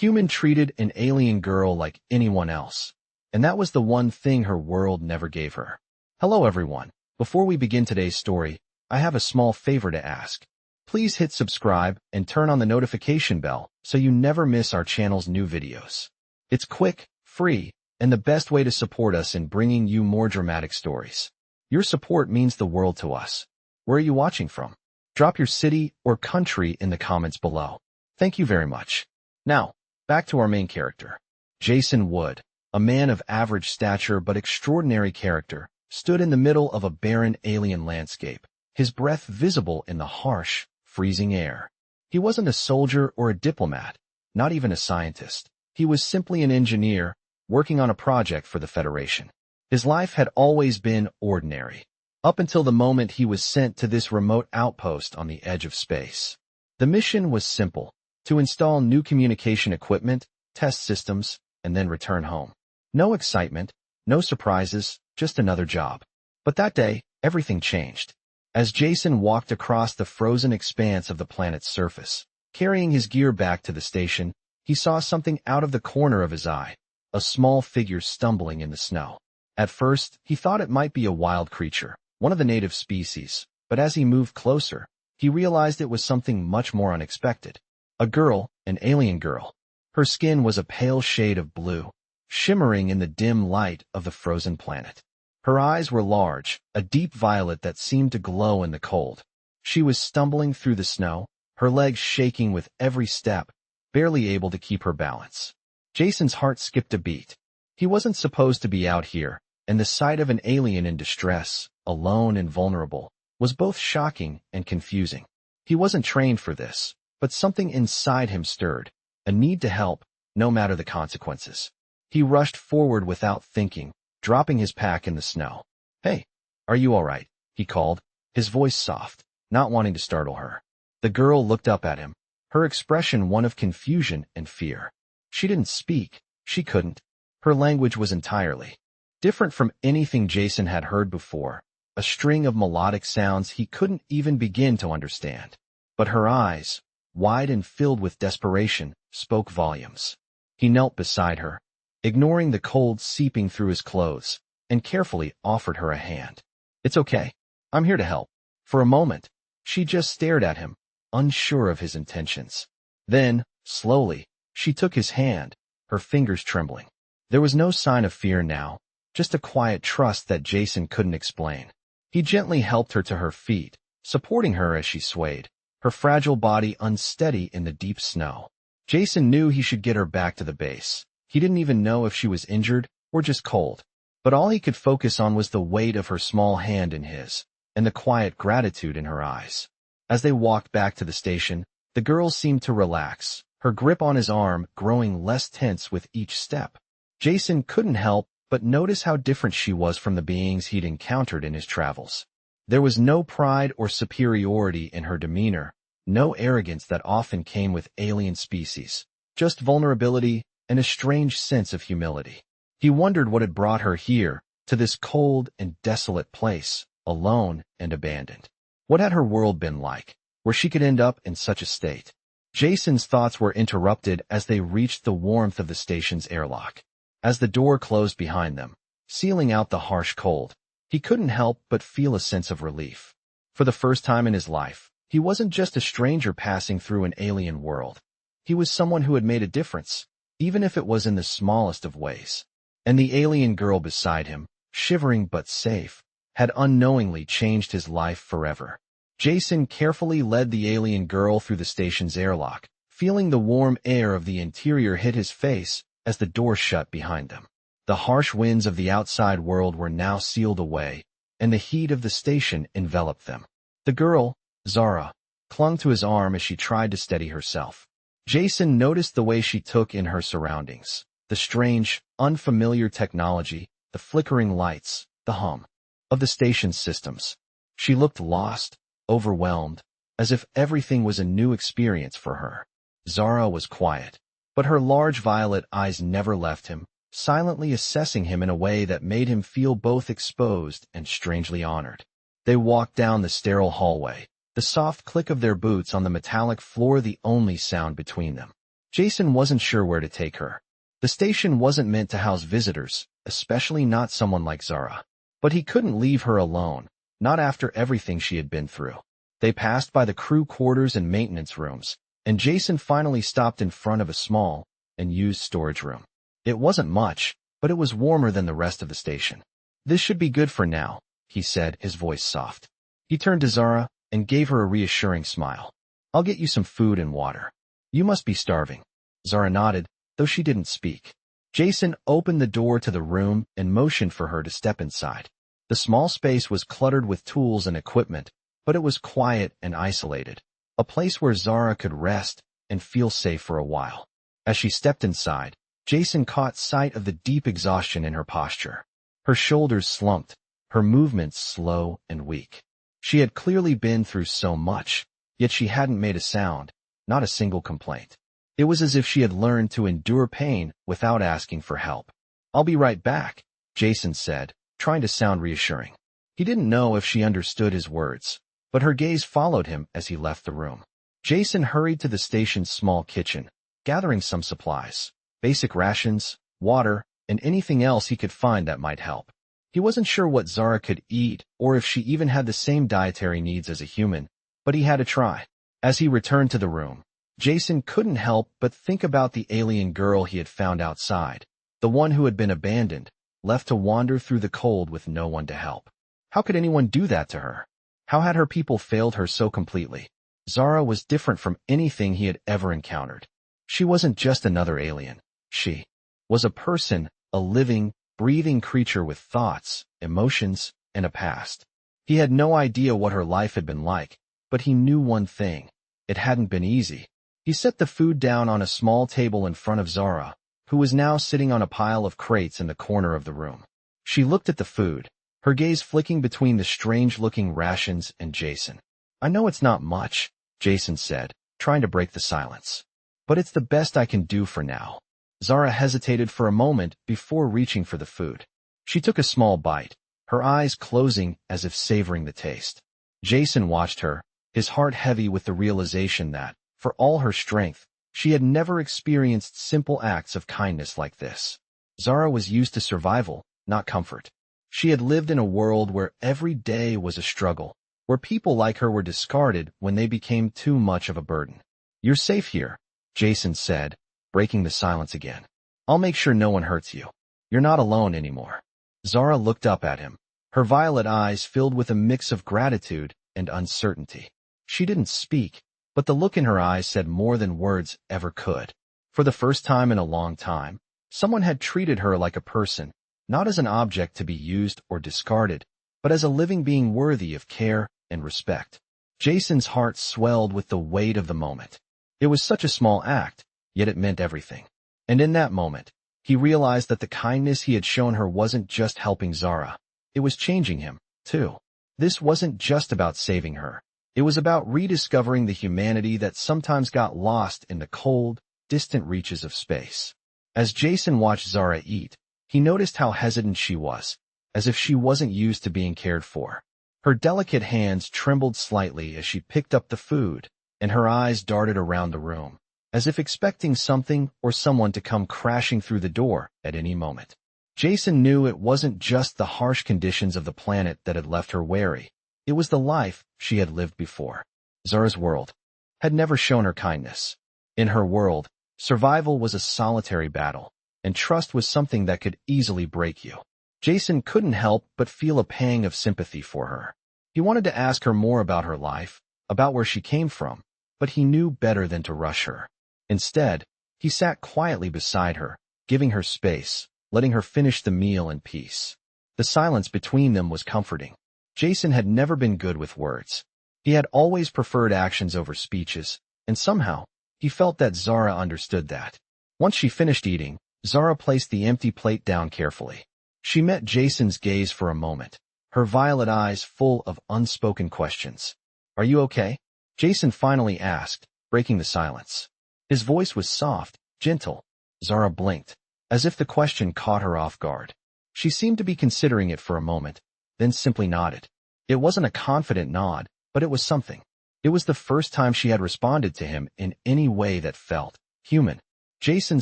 Human treated an alien girl like anyone else. And that was the one thing her world never gave her. Hello everyone. Before we begin today's story, I have a small favor to ask. Please hit subscribe and turn on the notification bell so you never miss our channel's new videos. It's quick, free, and the best way to support us in bringing you more dramatic stories. Your support means the world to us. Where are you watching from? Drop your city or country in the comments below. Thank you very much. Now, back to our main character. Jason Wood, a man of average stature but extraordinary character, stood in the middle of a barren alien landscape, his breath visible in the harsh, freezing air. He wasn't a soldier or a diplomat, not even a scientist. He was simply an engineer, working on a project for the Federation. His life had always been ordinary, up until the moment he was sent to this remote outpost on the edge of space. The mission was simple: to install new communication equipment, test systems, and then return home. No excitement, no surprises, just another job. But that day, everything changed. As Jason walked across the frozen expanse of the planet's surface, carrying his gear back to the station, he saw something out of the corner of his eye, a small figure stumbling in the snow. At first, he thought it might be a wild creature, one of the native species, but as he moved closer, he realized it was something much more unexpected. A girl, an alien girl. Her skin was a pale shade of blue, shimmering in the dim light of the frozen planet. Her eyes were large, a deep violet that seemed to glow in the cold. She was stumbling through the snow, her legs shaking with every step, barely able to keep her balance. Jason's heart skipped a beat. He wasn't supposed to be out here, and the sight of an alien in distress, alone and vulnerable, was both shocking and confusing. He wasn't trained for this, but something inside him stirred, a need to help, no matter the consequences. He rushed forward without thinking, dropping his pack in the snow. "Hey, are you all right?" he called, his voice soft, not wanting to startle her. The girl looked up at him, her expression one of confusion and fear. She didn't speak, she couldn't. Her language was entirely different from anything Jason had heard before, a string of melodic sounds he couldn't even begin to understand. But her eyes, wide and filled with desperation, spoke volumes. He knelt beside her, ignoring the cold seeping through his clothes, and carefully offered her a hand. "It's okay. I'm here to help." For a moment, she just stared at him, unsure of his intentions. Then, slowly, she took his hand, her fingers trembling. There was no sign of fear now, just a quiet trust that Jason couldn't explain. He gently helped her to her feet, supporting her as she swayed, her fragile body unsteady in the deep snow. Jason knew he should get her back to the base. He didn't even know if she was injured or just cold, but all he could focus on was the weight of her small hand in his, and the quiet gratitude in her eyes. As they walked back to the station, the girl seemed to relax, her grip on his arm growing less tense with each step. Jason couldn't help but notice how different she was from the beings he'd encountered in his travels. There was no pride or superiority in her demeanor, no arrogance that often came with alien species, just vulnerability and a strange sense of humility. He wondered what had brought her here, to this cold and desolate place, alone and abandoned. What had her world been like, where she could end up in such a state? Jason's thoughts were interrupted as they reached the warmth of the station's airlock. As the door closed behind them, sealing out the harsh cold, he couldn't help but feel a sense of relief. For the first time in his life, he wasn't just a stranger passing through an alien world. He was someone who had made a difference, even if it was in the smallest of ways. And the alien girl beside him, shivering but safe, had unknowingly changed his life forever. Jason carefully led the alien girl through the station's airlock, feeling the warm air of the interior hit his face as the door shut behind them. The harsh winds of the outside world were now sealed away, and the heat of the station enveloped them. The girl, Zara, clung to his arm as she tried to steady herself. Jason noticed the way she took in her surroundings, the strange, unfamiliar technology, the flickering lights, the hum of the station's systems. She looked lost, overwhelmed, as if everything was a new experience for her. Zara was quiet, but her large violet eyes never left him, silently assessing him in a way that made him feel both exposed and strangely honored. They walked down the sterile hallway, the soft click of their boots on the metallic floor the only sound between them. Jason wasn't sure where to take her. The station wasn't meant to house visitors, especially not someone like Zara. But he couldn't leave her alone, not after everything she had been through. They passed by the crew quarters and maintenance rooms, and Jason finally stopped in front of a small and used storage room. It wasn't much, but it was warmer than the rest of the station. "This should be good for now," he said, his voice soft. He turned to Zara and gave her a reassuring smile. "I'll get you some food and water. You must be starving." Zara nodded, though she didn't speak. Jason opened the door to the room and motioned for her to step inside. The small space was cluttered with tools and equipment, but it was quiet and isolated, a place where Zara could rest and feel safe for a while. As she stepped inside, Jason caught sight of the deep exhaustion in her posture. Her shoulders slumped, her movements slow and weak. She had clearly been through so much, yet she hadn't made a sound, not a single complaint. It was as if she had learned to endure pain without asking for help. "I'll be right back," Jason said, trying to sound reassuring. He didn't know if she understood his words, but her gaze followed him as he left the room. Jason hurried to the station's small kitchen, gathering some supplies, basic rations, water, and anything else he could find that might help. He wasn't sure what Zara could eat or if she even had the same dietary needs as a human, but he had to try. As he returned to the room, Jason couldn't help but think about the alien girl he had found outside, the one who had been abandoned, left to wander through the cold with no one to help. How could anyone do that to her? How had her people failed her so completely? Zara was different from anything he had ever encountered. She wasn't just another alien. She was a person, a living, breathing creature with thoughts, emotions, and a past. He had no idea what her life had been like, but he knew one thing. It hadn't been easy. He set the food down on a small table in front of Zara, who was now sitting on a pile of crates in the corner of the room. She looked at the food, her gaze flicking between the strange-looking rations and Jason. "I know it's not much," Jason said, trying to break the silence. "But it's the best I can do for now." Zara hesitated for a moment before reaching for the food. She took a small bite, her eyes closing as if savoring the taste. Jason watched her, his heart heavy with the realization that, for all her strength, she had never experienced simple acts of kindness like this. Zara was used to survival, not comfort. She had lived in a world where every day was a struggle, where people like her were discarded when they became too much of a burden. "You're safe here," Jason said, breaking the silence again. "I'll make sure no one hurts you. You're not alone anymore." Zara looked up at him, her violet eyes filled with a mix of gratitude and uncertainty. She didn't speak, but the look in her eyes said more than words ever could. For the first time in a long time, someone had treated her like a person, not as an object to be used or discarded, but as a living being worthy of care and respect. Jason's heart swelled with the weight of the moment. It was such a small act, yet it meant everything. And in that moment, he realized that the kindness he had shown her wasn't just helping Zara. It was changing him, too. This wasn't just about saving her. It was about rediscovering the humanity that sometimes got lost in the cold, distant reaches of space. As Jason watched Zara eat, he noticed how hesitant she was, as if she wasn't used to being cared for. Her delicate hands trembled slightly as she picked up the food, and her eyes darted around the room, as if expecting something or someone to come crashing through the door at any moment. Jason knew it wasn't just the harsh conditions of the planet that had left her wary. It was the life she had lived before. Zara's world had never shown her kindness. In her world, survival was a solitary battle, and trust was something that could easily break you. Jason couldn't help but feel a pang of sympathy for her. He wanted to ask her more about her life, about where she came from, but he knew better than to rush her. Instead, he sat quietly beside her, giving her space, letting her finish the meal in peace. The silence between them was comforting. Jason had never been good with words. He had always preferred actions over speeches, and somehow, he felt that Zara understood that. Once she finished eating, Zara placed the empty plate down carefully. She met Jason's gaze for a moment, her violet eyes full of unspoken questions. "Are you okay?" Jason finally asked, breaking the silence. His voice was soft, gentle. Zara blinked, as if the question caught her off guard. She seemed to be considering it for a moment, then simply nodded. It wasn't a confident nod, but it was something. It was the first time she had responded to him in any way that felt Human. Jason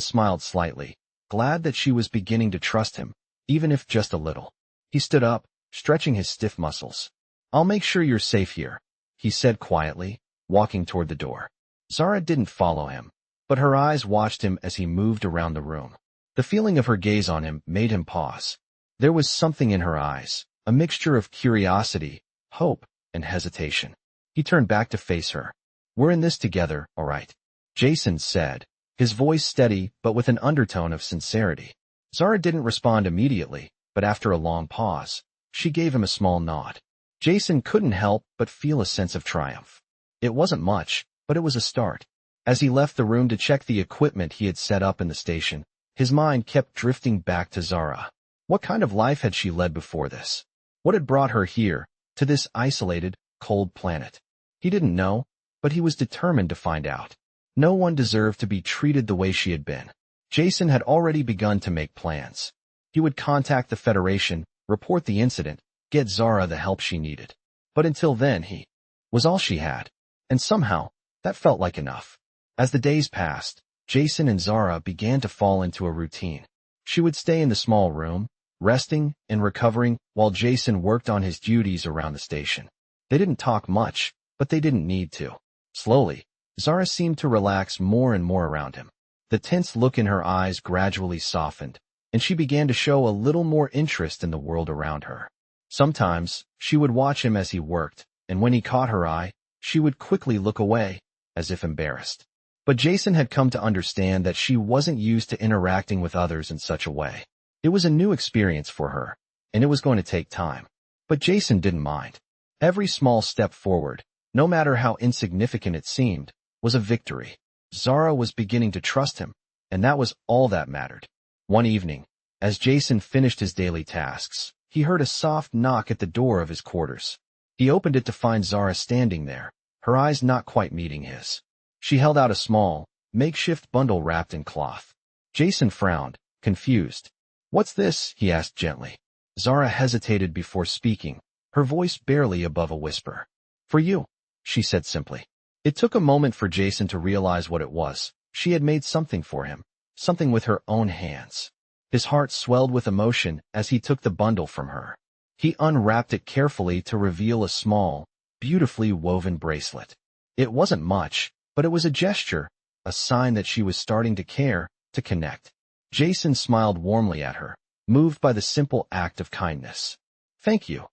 smiled slightly, glad that she was beginning to trust him, even if just a little. He stood up, stretching his stiff muscles. I'll make sure you're safe here, he said quietly, walking toward the door. Zara didn't follow him, but her eyes watched him as he moved around the room. The feeling of her gaze on him made him pause. There was something in her eyes, a mixture of curiosity, hope, and hesitation. He turned back to face her. We're in this together, all right? Jason said, his voice steady but with an undertone of sincerity. Zara didn't respond immediately, but after a long pause, she gave him a small nod. Jason couldn't help but feel a sense of triumph. It wasn't much, but it was a start. As he left the room to check the equipment he had set up in the station, his mind kept drifting back to Zara. What kind of life had she led before this? What had brought her here, to this isolated, cold planet? He didn't know, but he was determined to find out. No one deserved to be treated the way she had been. Jason had already begun to make plans. He would contact the Federation, report the incident, get Zara the help she needed. But until then he was all she had. And somehow, that felt like enough. As the days passed, Jason and Zara began to fall into a routine. She would stay in the small room, resting and recovering while Jason worked on his duties around the station. They didn't talk much, but they didn't need to. Slowly, Zara seemed to relax more and more around him. The tense look in her eyes gradually softened, and she began to show a little more interest in the world around her. Sometimes, she would watch him as he worked, and when he caught her eye, she would quickly look away, as if embarrassed. But Jason had come to understand that she wasn't used to interacting with others in such a way. It was a new experience for her, and it was going to take time. But Jason didn't mind. Every small step forward, no matter how insignificant it seemed, was a victory. Zara was beginning to trust him, and that was all that mattered. One evening, as Jason finished his daily tasks, he heard a soft knock at the door of his quarters. He opened it to find Zara standing there, her eyes not quite meeting his. She held out a small, makeshift bundle wrapped in cloth. Jason frowned, confused. What's this? He asked gently. Zara hesitated before speaking, her voice barely above a whisper. For you, she said simply. It took a moment for Jason to realize what it was. She had made something for him, something with her own hands. His heart swelled with emotion as he took the bundle from her. He unwrapped it carefully to reveal a small, beautifully woven bracelet. It wasn't much, but it was a gesture, a sign that she was starting to care, to connect. Jason smiled warmly at her, moved by the simple act of kindness. Thank you,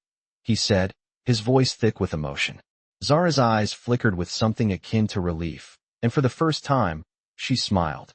he said, his voice thick with emotion. Zara's eyes flickered with something akin to relief, and for the first time, she smiled.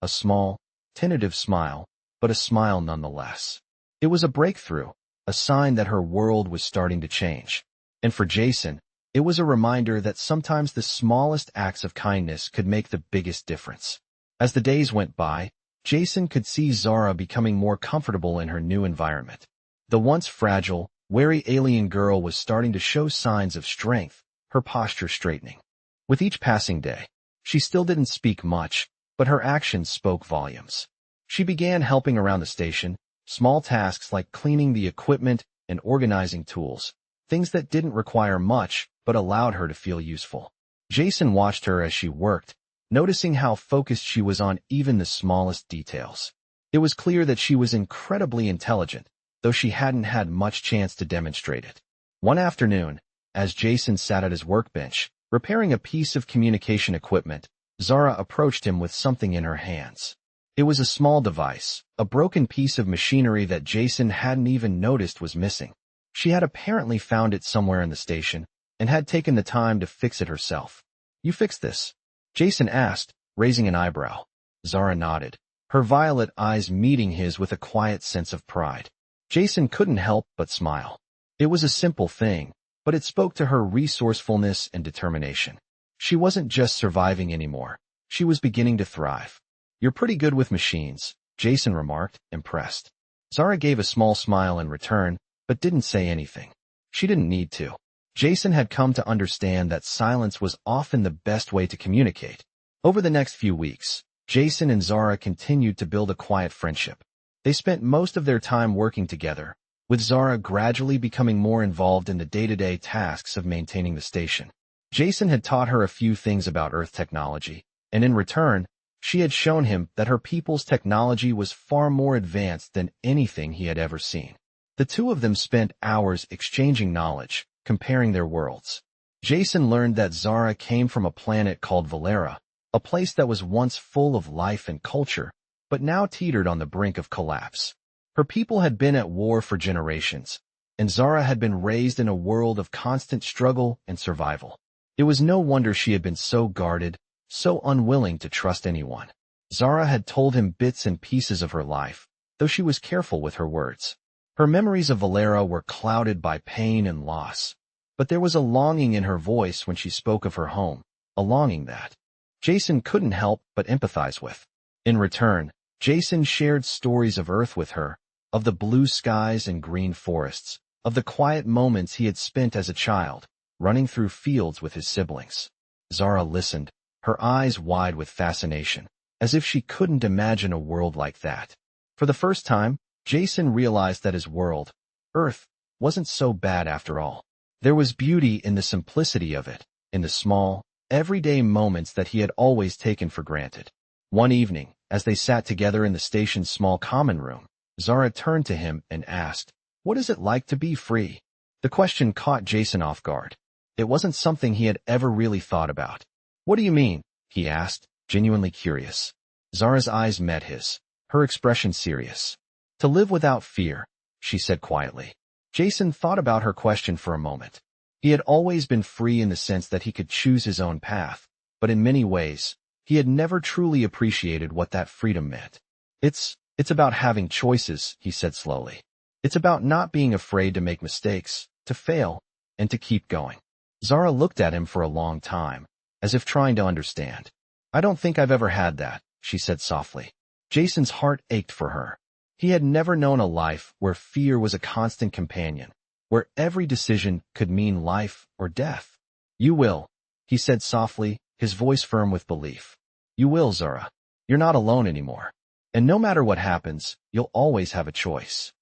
A small, tentative smile, but a smile nonetheless. It was a breakthrough, a sign that her world was starting to change. And for Jason, it was a reminder that sometimes the smallest acts of kindness could make the biggest difference. As the days went by, Jason could see Zara becoming more comfortable in her new environment. The once fragile, wary alien girl was starting to show signs of strength, her posture straightening. With each passing day, she still didn't speak much, but her actions spoke volumes. She began helping around the station, small tasks like cleaning the equipment and organizing tools, things that didn't require much but allowed her to feel useful. Jason watched her as she worked, noticing how focused she was on even the smallest details. It was clear that she was incredibly intelligent, though she hadn't had much chance to demonstrate it. One afternoon, as Jason sat at his workbench, repairing a piece of communication equipment, Zara approached him with something in her hands. It was a small device, a broken piece of machinery that Jason hadn't even noticed was missing. She had apparently found it somewhere in the station, and had taken the time to fix it herself. You fixed this? Jason asked, raising an eyebrow. Zara nodded, her violet eyes meeting his with a quiet sense of pride. Jason couldn't help but smile. It was a simple thing, but it spoke to her resourcefulness and determination. She wasn't just surviving anymore. She was beginning to thrive. You're pretty good with machines, Jason remarked, impressed. Zara gave a small smile in return, but didn't say anything. She didn't need to. Jason had come to understand that silence was often the best way to communicate. Over the next few weeks, Jason and Zara continued to build a quiet friendship. They spent most of their time working together, with Zara gradually becoming more involved in the day-to-day tasks of maintaining the station. Jason had taught her a few things about Earth technology, and in return, She had shown him that her people's technology was far more advanced than anything he had ever seen. The two of them spent hours exchanging knowledge, comparing their worlds. Jason learned that Zara came from a planet called Valera, a place that was once full of life and culture, but now teetered on the brink of collapse. Her people had been at war for generations, and Zara had been raised in a world of constant struggle and survival. It was no wonder she had been so guarded, so unwilling to trust anyone. Zara had told him bits and pieces of her life, though she was careful with her words. Her memories of Valera were clouded by pain and loss, but there was a longing in her voice when she spoke of her home, a longing that Jason couldn't help but empathize with. In return, Jason shared stories of Earth with her, of the blue skies and green forests, of the quiet moments he had spent as a child, running through fields with his siblings. Zara listened, her eyes wide with fascination, as if she couldn't imagine a world like that. For the first time, Jason realized that his world, Earth, wasn't so bad after all. There was beauty in the simplicity of it, in the small, everyday moments that he had always taken for granted. One evening, as they sat together in the station's small common room, Zara turned to him and asked, "What is it like to be free?" The question caught Jason off guard. It wasn't something he had ever really thought about. "What do you mean?" he asked, genuinely curious. Zara's eyes met his, her expression serious. "To live without fear," she said quietly. Jason thought about her question for a moment. He had always been free in the sense that he could choose his own path, but in many ways, he had never truly appreciated what that freedom meant. It's about having choices," he said slowly. "It's about not being afraid to make mistakes, to fail, and to keep going." Zara looked at him for a long time, as if trying to understand. "I don't think I've ever had that," she said softly. Jason's heart ached for her. He had never known a life where fear was a constant companion, where every decision could mean life or death. "You will," he said softly, his voice firm with belief. "You will, Zara. You're not alone anymore. And no matter what happens, you'll always have a choice."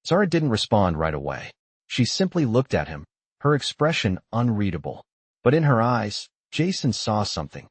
Zara didn't respond right away. She simply looked at him, her expression unreadable. But in her eyes, Jason saw something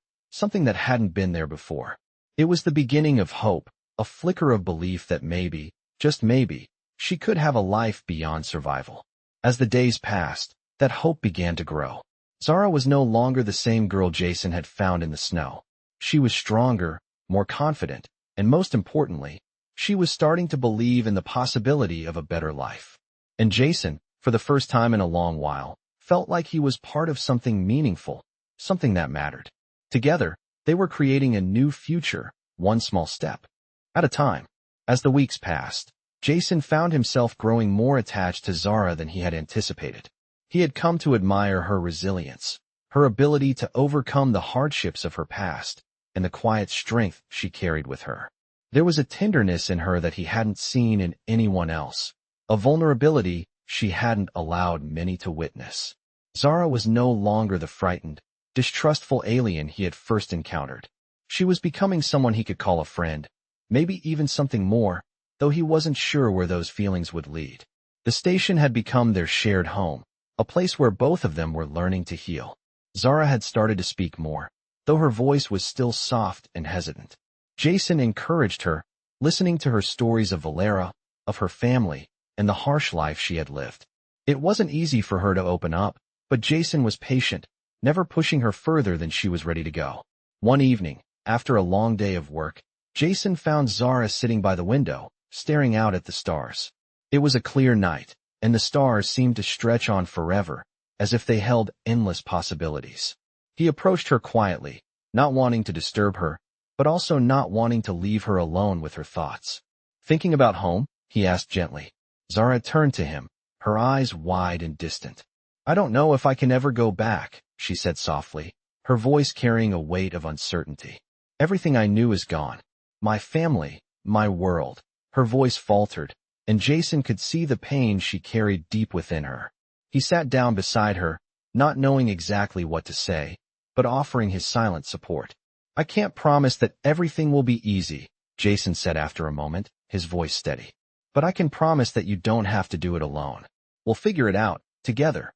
that hadn't been there before. It was the beginning of hope, a flicker of belief that maybe, just maybe, she could have a life beyond survival. As the days passed, that hope began to grow. Zara was no longer the same girl Jason had found in the snow. She was stronger, more confident, and most importantly, she was starting to believe in the possibility of a better life. And Jason, for the first time in a long while, felt like he was part of something meaningful, something that mattered. Together, they were creating a new future, one small step at a time. As the weeks passed, Jason found himself growing more attached to Zara than he had anticipated. He had come to admire her resilience, her ability to overcome the hardships of her past, and the quiet strength she carried with her. There was a tenderness in her that he hadn't seen in anyone else, a vulnerability she hadn't allowed many to witness. Zara was no longer the frightened, distrustful alien he had first encountered. She was becoming someone he could call a friend, maybe even something more, though he wasn't sure where those feelings would lead. The station had become their shared home, a place where both of them were learning to heal. Zara had started to speak more, though her voice was still soft and hesitant. Jason encouraged her, listening to her stories of Valera, of her family, and the harsh life she had lived. It wasn't easy for her to open up, but Jason was patient, never pushing her further than she was ready to go. One evening, after a long day of work, Jason found Zara sitting by the window, staring out at the stars. It was a clear night, and the stars seemed to stretch on forever, as if they held endless possibilities. He approached her quietly, not wanting to disturb her, but also not wanting to leave her alone with her thoughts. "Thinking about home?" he asked gently. Zara turned to him, her eyes wide and distant. "I don't know if I can ever go back," she said softly, her voice carrying a weight of uncertainty. "Everything I knew is gone. My family, my world." Her voice faltered, and Jason could see the pain she carried deep within her. He sat down beside her, not knowing exactly what to say, but offering his silent support. "I can't promise that everything will be easy," Jason said after a moment, his voice steady. "But I can promise that you don't have to do it alone. We'll figure it out, together."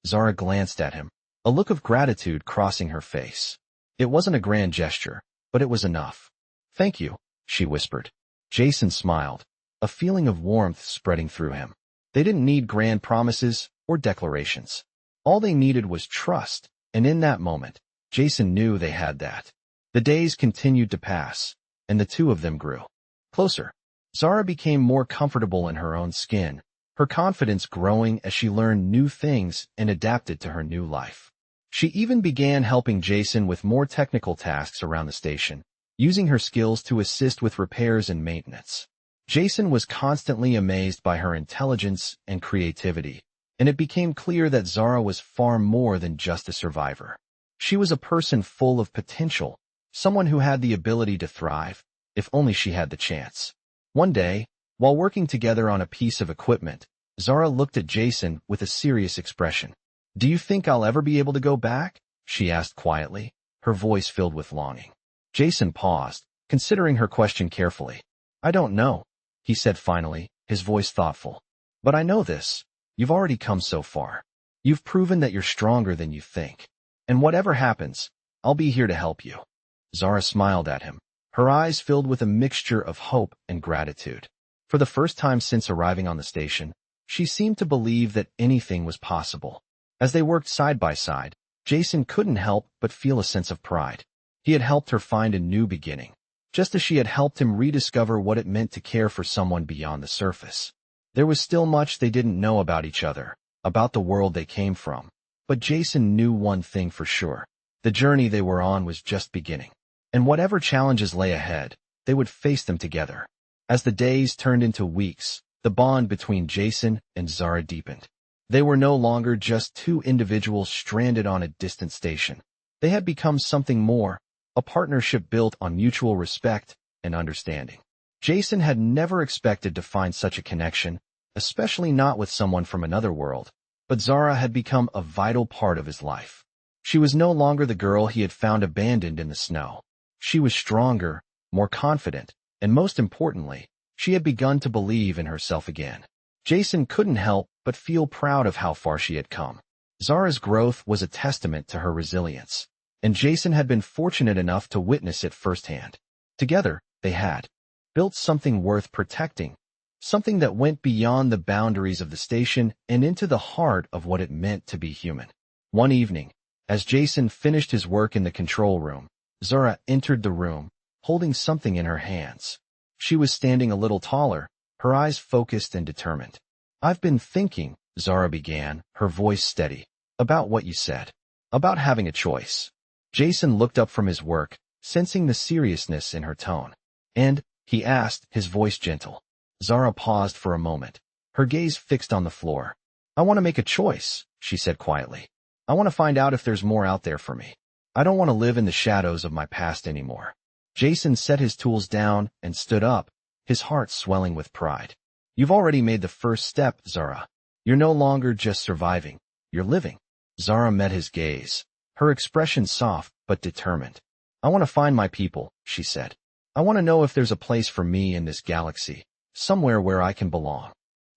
Zara glanced at him, a look of gratitude crossing her face. It wasn't a grand gesture, but it was enough. Thank you, she whispered. Jason smiled, a feeling of warmth spreading through him. They didn't need grand promises or declarations. All they needed was trust, and in that moment, Jason knew they had that. The days continued to pass, and the two of them grew closer. Zara became more comfortable in her own skin, her confidence growing as she learned new things and adapted to her new life. She even began helping Jason with more technical tasks around the station, using her skills to assist with repairs and maintenance. Jason was constantly amazed by her intelligence and creativity, and it became clear that Zara was far more than just a survivor. She was a person full of potential, someone who had the ability to thrive, if only she had the chance. One day, while working together on a piece of equipment, Zara looked at Jason with a serious expression. "Do you think I'll ever be able to go back?" she asked quietly, her voice filled with longing. Jason paused, considering her question carefully. "I don't know," he said finally, his voice thoughtful. "But I know this. You've already come so far. You've proven that you're stronger than you think. And whatever happens, I'll be here to help you." Zara smiled at him, her eyes filled with a mixture of hope and gratitude. For the first time since arriving on the station, she seemed to believe that anything was possible. As they worked side by side, Jason couldn't help but feel a sense of pride. He had helped her find a new beginning, just as she had helped him rediscover what it meant to care for someone beyond the surface. There was still much they didn't know about each other, about the world they came from. But Jason knew one thing for sure. The journey they were on was just beginning. And whatever challenges lay ahead, they would face them together. As the days turned into weeks, the bond between Jason and Zara deepened. They were no longer just two individuals stranded on a distant station. They had become something more, a partnership built on mutual respect and understanding. Jason had never expected to find such a connection, especially not with someone from another world. But Zara had become a vital part of his life. She was no longer the girl he had found abandoned in the snow. She was stronger, more confident, and most importantly, she had begun to believe in herself again. Jason couldn't help but feel proud of how far she had come. Zara's growth was a testament to her resilience, and Jason had been fortunate enough to witness it firsthand. Together, they had built something worth protecting, something that went beyond the boundaries of the station and into the heart of what it meant to be human. One evening, as Jason finished his work in the control room, Zara entered the room, holding something in her hands. She was standing a little taller, her eyes focused and determined. "I've been thinking," Zara began, her voice steady, "about what you said. About having a choice." Jason looked up from his work, sensing the seriousness in her tone. "And?" he asked, his voice gentle. Zara paused for a moment, her gaze fixed on the floor. "I want to make a choice," she said quietly. "I want to find out if there's more out there for me. I don't want to live in the shadows of my past anymore." Jason set his tools down and stood up, his heart swelling with pride. "You've already made the first step, Zara. You're no longer just surviving, you're living." Zara met his gaze, her expression soft but determined. "I want to find my people," she said. "I want to know if there's a place for me in this galaxy. Somewhere where I can belong."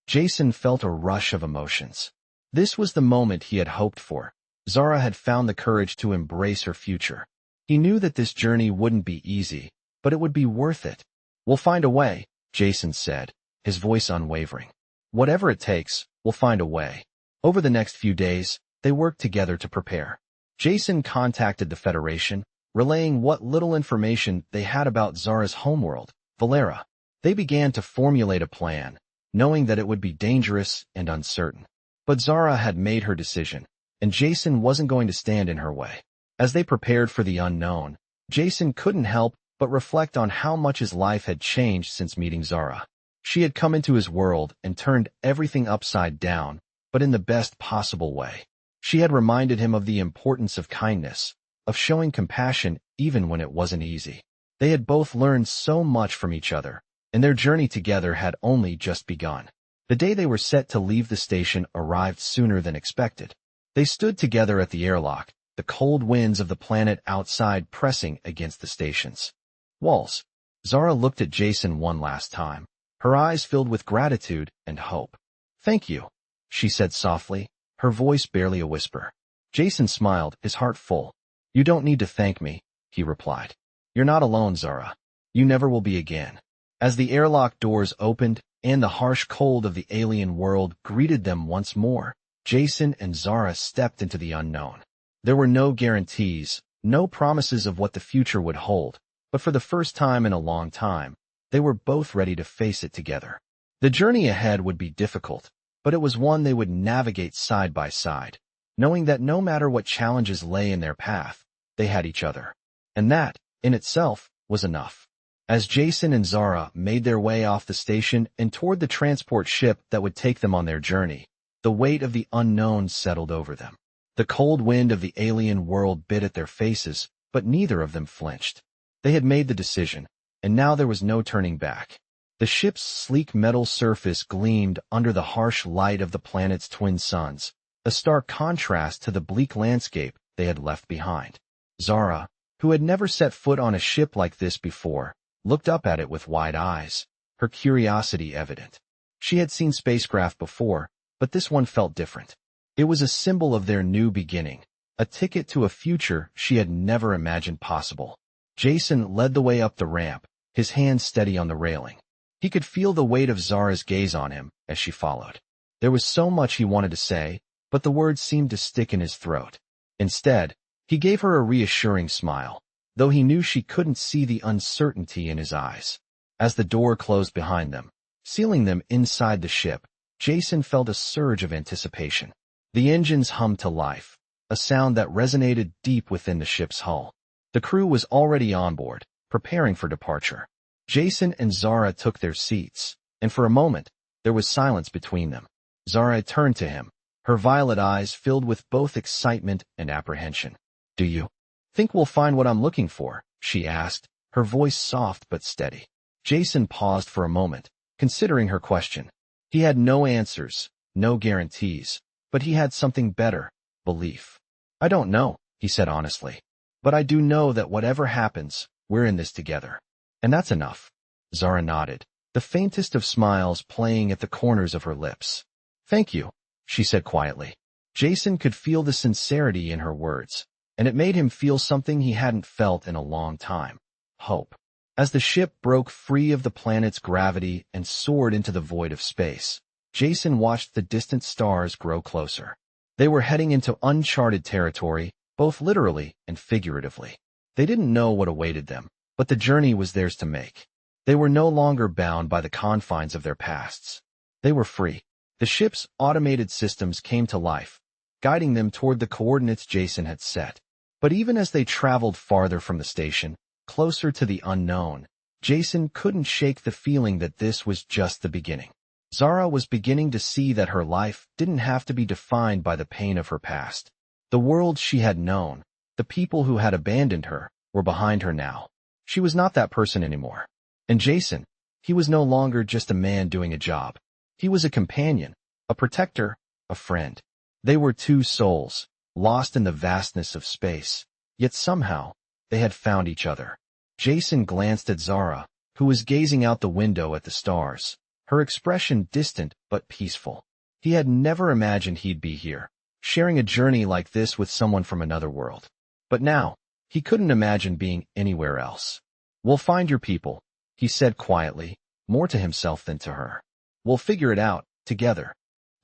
Jason felt a rush of emotions. This was the moment he had hoped for. Zara had found the courage to embrace her future. He knew that this journey wouldn't be easy, but it would be worth it. "We'll find a way," Jason said, his voice unwavering. "Whatever it takes, we'll find a way." Over the next few days, they worked together to prepare. Jason contacted the Federation, relaying what little information they had about Zara's homeworld, Valera. They began to formulate a plan, knowing that it would be dangerous and uncertain. But Zara had made her decision, and Jason wasn't going to stand in her way. As they prepared for the unknown, Jason couldn't help but reflect on how much his life had changed since meeting Zara. She had come into his world and turned everything upside down, but in the best possible way. She had reminded him of the importance of kindness, of showing compassion even when it wasn't easy. They had both learned so much from each other, and their journey together had only just begun. The day they were set to leave the station arrived sooner than expected. They stood together at the airlock, the cold winds of the planet outside pressing against the station's walls. Zara looked at Jason one last time, her eyes filled with gratitude and hope. "Thank you," she said softly, her voice barely a whisper. Jason smiled, his heart full. "You don't need to thank me," he replied. "You're not alone, Zara. You never will be again. As the airlock doors opened and the harsh cold of the alien world greeted them once more, Jason and Zara stepped into the unknown. There were no guarantees, no promises of what the future would hold, but for the first time in a long time, they were both ready to face it together. The journey ahead would be difficult, but it was one they would navigate side by side, knowing that no matter what challenges lay in their path, they had each other. And that, in itself, was enough. As Jason and Zara made their way off the station and toward the transport ship that would take them on their journey, the weight of the unknown settled over them. The cold wind of the alien world bit at their faces, but neither of them flinched. They had made the decision, and now there was no turning back. The ship's sleek metal surface gleamed under the harsh light of the planet's twin suns, a stark contrast to the bleak landscape they had left behind. Zara, who had never set foot on a ship like this before, looked up at it with wide eyes, her curiosity evident. She had seen spacecraft before, but this one felt different. It was a symbol of their new beginning, a ticket to a future she had never imagined possible. Jason led the way up the ramp, his hand steady on the railing. He could feel the weight of Zara's gaze on him as she followed. There was so much he wanted to say, but the words seemed to stick in his throat. Instead, he gave her a reassuring smile, though he knew she couldn't see the uncertainty in his eyes. As the door closed behind them, sealing them inside the ship, Jason felt a surge of anticipation. The engines hummed to life, a sound that resonated deep within the ship's hull. The crew was already on board, preparing for departure. Jason and Zara took their seats, and for a moment, there was silence between them. Zara turned to him, her violet eyes filled with both excitement and apprehension. "Do you think we'll find what I'm looking for?" she asked, her voice soft but steady. Jason paused for a moment, considering her question. He had no answers, no guarantees, but he had something better: belief. "I don't know," he said honestly, "but I do know that whatever happens, we're in this together. And that's enough." Zara nodded, the faintest of smiles playing at the corners of her lips. "Thank you," she said quietly. Jason could feel the sincerity in her words, and it made him feel something he hadn't felt in a long time: hope. As the ship broke free of the planet's gravity and soared into the void of space, Jason watched the distant stars grow closer. They were heading into uncharted territory, both literally and figuratively. They didn't know what awaited them, but the journey was theirs to make. They were no longer bound by the confines of their pasts. They were free. The ship's automated systems came to life, guiding them toward the coordinates Jason had set. But even as they traveled farther from the station, closer to the unknown, Jason couldn't shake the feeling that this was just the beginning. Zara was beginning to see that her life didn't have to be defined by the pain of her past. The world she had known, the people who had abandoned her, were behind her now. She was not that person anymore. And Jason, he was no longer just a man doing a job. He was a companion, a protector, a friend. They were two souls, lost in the vastness of space, yet somehow, they had found each other. Jason glanced at Zara, who was gazing out the window at the stars, her expression distant but peaceful. He had never imagined he'd be here, sharing a journey like this with someone from another world. But now, he couldn't imagine being anywhere else. "We'll find your people," he said quietly, more to himself than to her. "We'll figure it out, together."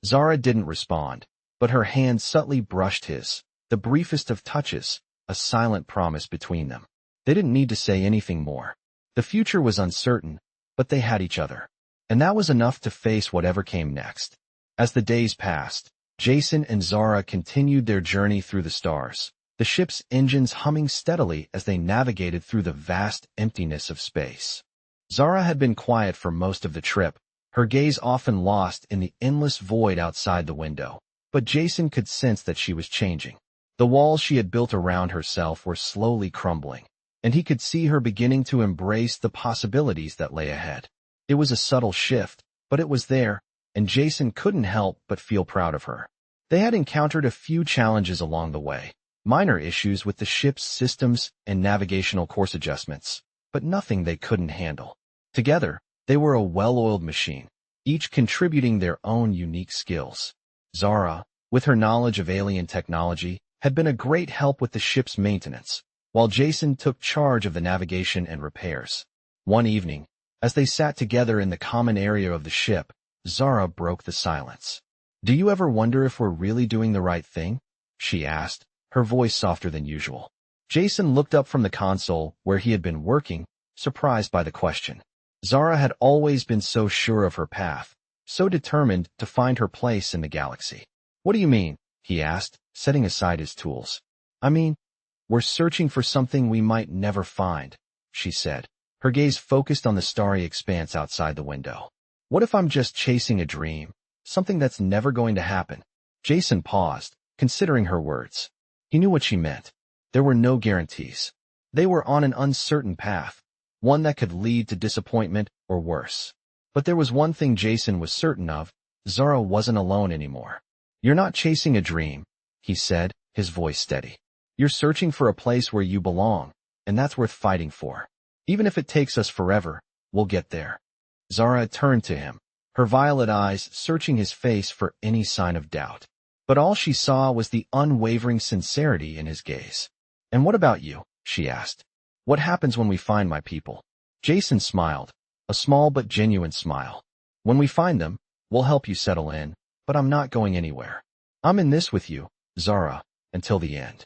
Zara didn't respond, but her hand subtly brushed his, the briefest of touches, a silent promise between them. They didn't need to say anything more. The future was uncertain, but they had each other. And that was enough to face whatever came next. As the days passed, Jason and Zara continued their journey through the stars, the ship's engines humming steadily as they navigated through the vast emptiness of space. Zara had been quiet for most of the trip, her gaze often lost in the endless void outside the window. But Jason could sense that she was changing. The walls she had built around herself were slowly crumbling, and he could see her beginning to embrace the possibilities that lay ahead. It was a subtle shift, but it was there, and Jason couldn't help but feel proud of her. They had encountered a few challenges along the way, minor issues with the ship's systems and navigational course adjustments, but nothing they couldn't handle. Together, they were a well-oiled machine, each contributing their own unique skills. Zara, with her knowledge of alien technology, had been a great help with the ship's maintenance, while Jason took charge of the navigation and repairs. One evening, as they sat together in the common area of the ship, Zara broke the silence. "Do you ever wonder if we're really doing the right thing?" she asked, her voice softer than usual. Jason looked up from the console where he had been working, surprised by the question. Zara had always been so sure of her path, so determined to find her place in the galaxy. "What do you mean?" he asked, setting aside his tools. "I mean, we're searching for something we might never find," she said, her gaze focused on the starry expanse outside the window. "What if I'm just chasing a dream, something that's never going to happen?" Jason paused, considering her words. He knew what she meant. There were no guarantees. They were on an uncertain path, one that could lead to disappointment or worse. But there was one thing Jason was certain of: Zara wasn't alone anymore. "You're not chasing a dream," he said, his voice steady. "You're searching for a place where you belong, and that's worth fighting for. Even if it takes us forever, we'll get there." Zara turned to him, her violet eyes searching his face for any sign of doubt. But all she saw was the unwavering sincerity in his gaze. "And what about you?" she asked. "What happens when we find my people?" Jason smiled, a small but genuine smile. "When we find them, we'll help you settle in, but I'm not going anywhere. I'm in this with you, Zara, until the end."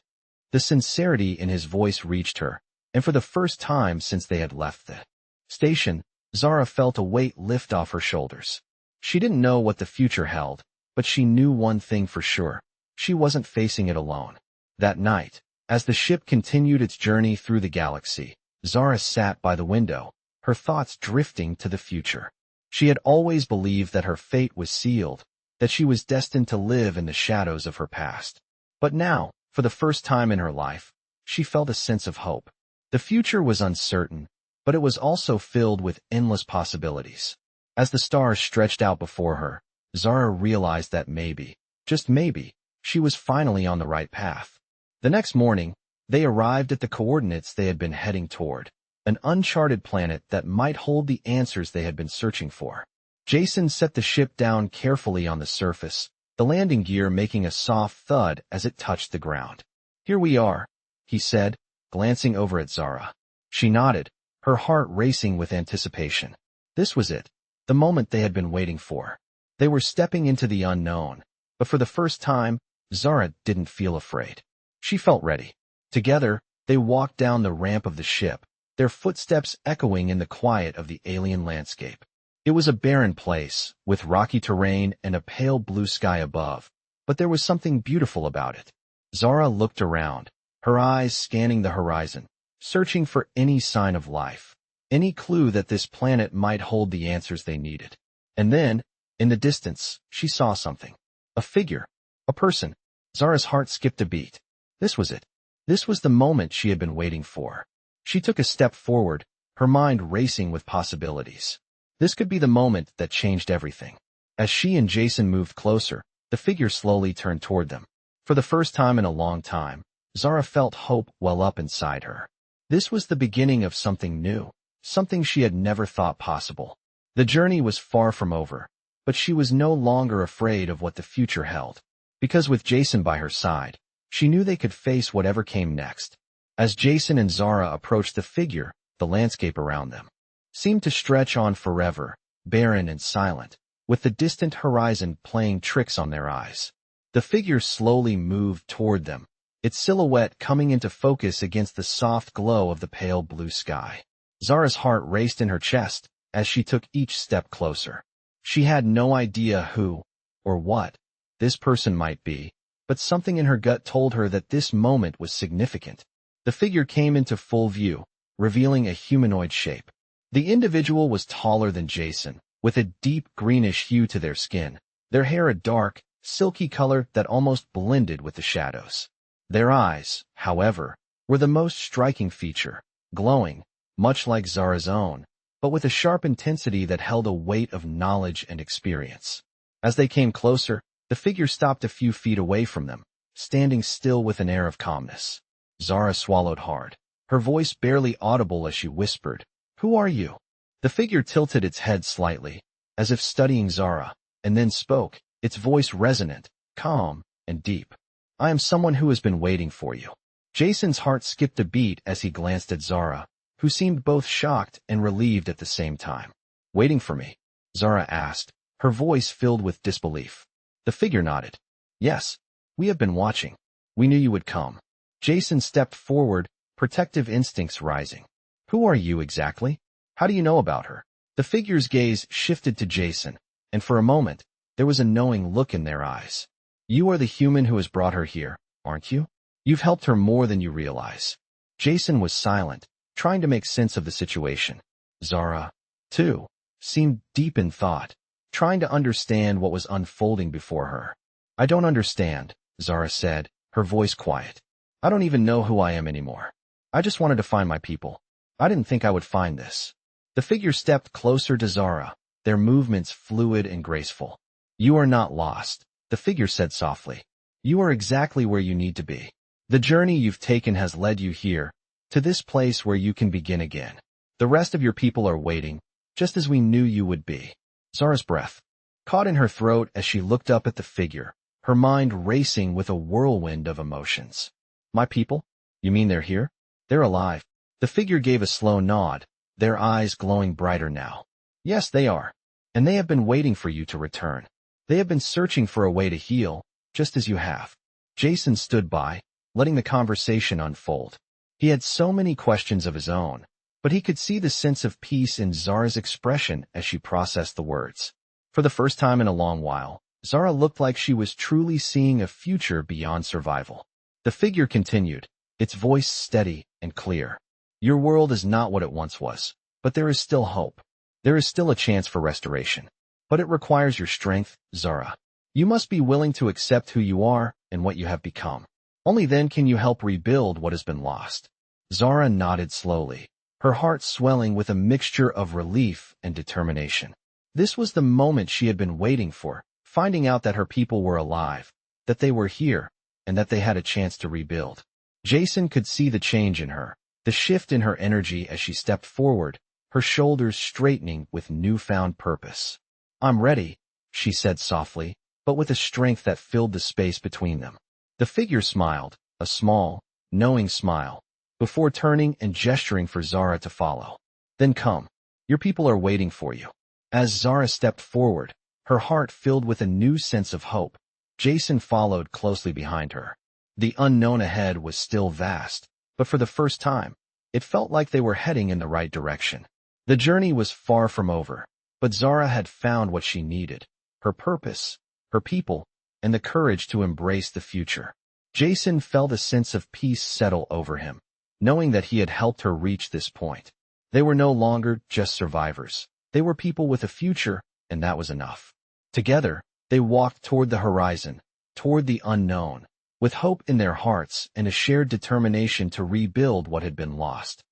The sincerity in his voice reached her, and for the first time since they had left the station, Zara felt a weight lift off her shoulders. She didn't know what the future held, but she knew one thing for sure: she wasn't facing it alone. That night, as the ship continued its journey through the galaxy, Zara sat by the window, her thoughts drifting to the future. She had always believed that her fate was sealed, that she was destined to live in the shadows of her past. But now, for the first time in her life, she felt a sense of hope. The future was uncertain, but it was also filled with endless possibilities. As the stars stretched out before her, Zara realized that maybe, just maybe, she was finally on the right path. The next morning, they arrived at the coordinates they had been heading toward, an uncharted planet that might hold the answers they had been searching for. Jason set the ship down carefully on the surface, the landing gear making a soft thud as it touched the ground. "Here we are," he said, glancing over at Zara. She nodded, her heart racing with anticipation. This was it, the moment they had been waiting for. They were stepping into the unknown, but for the first time, Zara didn't feel afraid. She felt ready. Together, they walked down the ramp of the ship, their footsteps echoing in the quiet of the alien landscape. It was a barren place, with rocky terrain and a pale blue sky above, but there was something beautiful about it. Zara looked around, her eyes scanning the horizon, searching for any sign of life, any clue that this planet might hold the answers they needed. And then, in the distance, she saw something. A figure. A person. Zara's heart skipped a beat. This was it. This was the moment she had been waiting for. She took a step forward, her mind racing with possibilities. This could be the moment that changed everything. As she and Jason moved closer, the figure slowly turned toward them. For the first time in a long time, Zara felt hope well up inside her. This was the beginning of something new, something she had never thought possible. The journey was far from over, but she was no longer afraid of what the future held. Because with Jason by her side, she knew they could face whatever came next. As Jason and Zara approached the figure, the landscape around them seemed to stretch on forever, barren and silent, with the distant horizon playing tricks on their eyes. The figure slowly moved toward them, its silhouette coming into focus against the soft glow of the pale blue sky. Zara's heart raced in her chest as she took each step closer. She had no idea who, or what, this person might be, but something in her gut told her that this moment was significant. The figure came into full view, revealing a humanoid shape. The individual was taller than Jason, with a deep greenish hue to their skin, their hair a dark, silky color that almost blended with the shadows. Their eyes, however, were the most striking feature, glowing, much like Zara's own, but with a sharp intensity that held a weight of knowledge and experience. As they came closer, the figure stopped a few feet away from them, standing still with an air of calmness. Zara swallowed hard, her voice barely audible as she whispered, "Who are you?" The figure tilted its head slightly, as if studying Zara, and then spoke, its voice resonant, calm, and deep. "I am someone who has been waiting for you." Jason's heart skipped a beat as he glanced at Zara, who seemed both shocked and relieved at the same time. Waiting for me? Zara asked, her voice filled with disbelief. The figure nodded. Yes, we have been watching. We knew you would come. Jason stepped forward, protective instincts rising. Who are you exactly? How do you know about her? The figure's gaze shifted to Jason, and for a moment, there was a knowing look in their eyes. You are the human who has brought her here, aren't you? You've helped her more than you realize. Jason was silent, trying to make sense of the situation. Zara, too, seemed deep in thought, trying to understand what was unfolding before her. I don't understand, Zara said, her voice quiet. I don't even know who I am anymore. I just wanted to find my people. I didn't think I would find this. The figure stepped closer to Zara, their movements fluid and graceful. You are not lost, the figure said softly. You are exactly where you need to be. The journey you've taken has led you here, to this place where you can begin again. The rest of your people are waiting, just as we knew you would be. Zara's breath caught in her throat as she looked up at the figure, her mind racing with a whirlwind of emotions. My people? You mean they're here? They're alive. The figure gave a slow nod, their eyes glowing brighter now. Yes, they are. And they have been waiting for you to return. They have been searching for a way to heal, just as you have. Jason stood by, letting the conversation unfold. He had so many questions of his own, but he could see the sense of peace in Zara's expression as she processed the words. For the first time in a long while, Zara looked like she was truly seeing a future beyond survival. The figure continued, its voice steady and clear. Your world is not what it once was, but there is still hope. There is still a chance for restoration. But it requires your strength, Zara. You must be willing to accept who you are and what you have become. Only then can you help rebuild what has been lost. Zara nodded slowly, her heart swelling with a mixture of relief and determination. This was the moment she had been waiting for, finding out that her people were alive, that they were here, and that they had a chance to rebuild. Jason could see the change in her, the shift in her energy as she stepped forward, her shoulders straightening with newfound purpose. I'm ready, she said softly, but with a strength that filled the space between them. The figure smiled, a small, knowing smile, before turning and gesturing for Zara to follow. Then come. Your people are waiting for you. As Zara stepped forward, her heart filled with a new sense of hope, Jason followed closely behind her. The unknown ahead was still vast, but for the first time, it felt like they were heading in the right direction. The journey was far from over, but Zara had found what she needed, her purpose, her people, and the courage to embrace the future. Jason felt a sense of peace settle over him, knowing that he had helped her reach this point. They were no longer just survivors. They were people with a future, and that was enough. Together, they walked toward the horizon, toward the unknown, with hope in their hearts and a shared determination to rebuild what had been lost.